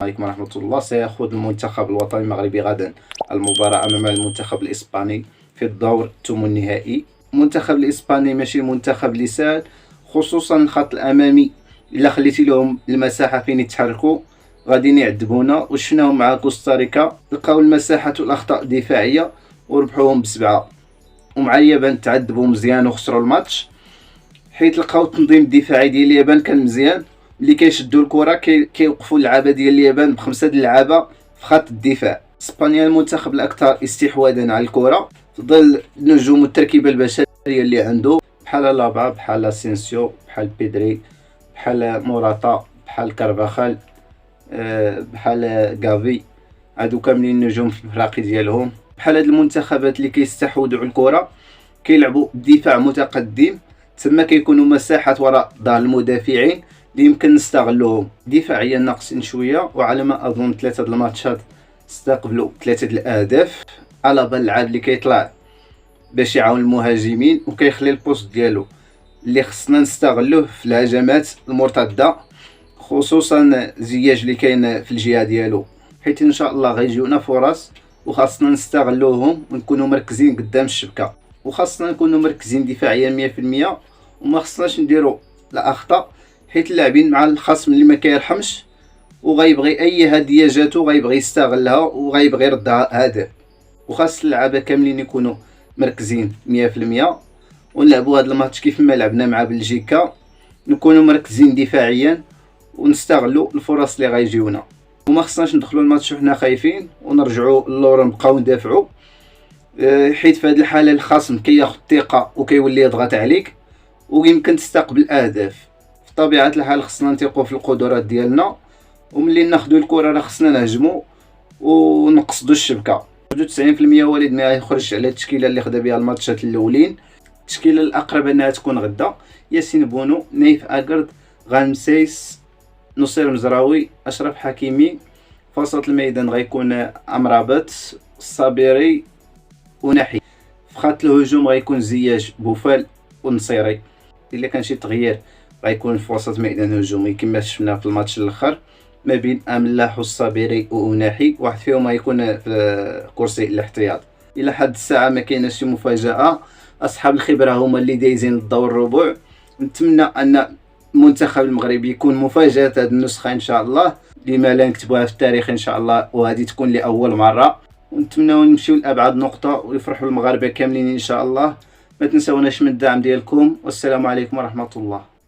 عليكم ورحمة الله. سيخوض المنتخب الوطني المغربي غدا المباراة أمام المنتخب الإسباني في الدور الثمن النهائي. المنتخب الإسباني ماشي منتخب اللي سهل، خصوصا الخط الأمامي إلا خليتي لهم المساحة فين يتحركوا غادي يعذبونا، وشفناهم مع كوستاريكا لقاو المساحات والأخطاء الدفاعية وربحوهم ب7. ومع اليابان تعذبوا مزيان وخسروا الماتش حيت لقاو التنظيم الدفاعي ديال اليابان كان مزيان. اللي كيشدوا الكره كيوقفوا اللعابه ديال اليابان ب5 د اللعابه في خط الدفاع. اسبانيا المنتخب الاكثر استحواذا على الكره في ظل النجوم والتركيبه البشريه اللي عنده، بحال لابا، بحال اسينسيو، بحال بيدري، بحال موراتا، بحال كارفاخال، بحال غافي. هادو كاملين النجوم في الفراقي ديالهم. بحال هاد المنتخبات اللي كيستحوذوا على الكره كيلعبوا دفاع متقدم، تما كيكونوا مساحات وراء ظهر المدافعين اللي يمكن نستغلوهم. دفاعيا ناقصين شويه، وعلى ما اظن 3 د الماتشات استقبلوا 3 د الاهداف. على بال اللاعب اللي كيطلع باش يعاون المهاجمين وكيخلي البوست ديالو اللي خصنا نستغلوه في الهجمات المرتده، خصوصا زياج اللي كاين في الجهه ديالو، حيت ان شاء الله غيجيونا فرص وخاصنا نستغلوهم ونكونوا مركزين قدام الشبكه، وخاصنا نكونوا مركزين دفاعيا 100%، وما خصناش نديروا الاخطاء حيت اللاعبين مع الخصم اللي ما كيرحمش وغيبغي اي هديه جاتو غيبغي يستغلها وغيبغي يردها هدف. وخاص اللعابه كاملين يكونوا مركزين 100%، ونلعبوا هذا الماتش كيف ما لعبنا مع بلجيكا، نكونوا مركزين دفاعيا ونستغلوا الفرص اللي غيجيونا، وما خصناش ندخلوا الماتش وحنا خايفين ونرجعوا للور نبقاو ندافعوا، حيت في هذه الحاله الخصم كياخذ ثقه وكيولي يضغط عليك ويمكن تستقبل اهداف. في طبيعه الحال خصنا نثقوا في القدرات ديالنا، وملي ناخذوا الكره راه خصنا نهجموا ونقصدوا الشبكه. 90% وليد ما يخرج على التشكيله اللي خدا بها الماتشات الاولين. التشكيله الاقرب انها تكون غدا: ياسين بونو، نايف اكرد، غانمسيس، نصير مزراوي، اشرف حكيمي. في وسط الميدان غيكون امرابط، الصابري ونحي. في خط الهجوم غيكون زياج، بوفال ونصيري. الا كان شي تغيير غيكون في وسط ميدان هجومي كما شفنا في الماتش الاخر ما بين املاح والصابري وناحي، واحد فيهم غيكون في كرسي الاحتياط. الى حد الساعه ما كايناش شي مفاجاه، اصحاب الخبره هما اللي دايزين الدور الربع. نتمنى ان المنتخب المغربي يكون مفاجاه هذه النسخه ان شاء الله، لما لا نكتبوها في التاريخ ان شاء الله، وهذه تكون لاول مره. ونتمنى نمشيو لابعد نقطه ويفرحوا المغاربه كاملين ان شاء الله. ما تنسوناش من الدعم ديالكم، والسلام عليكم ورحمه الله.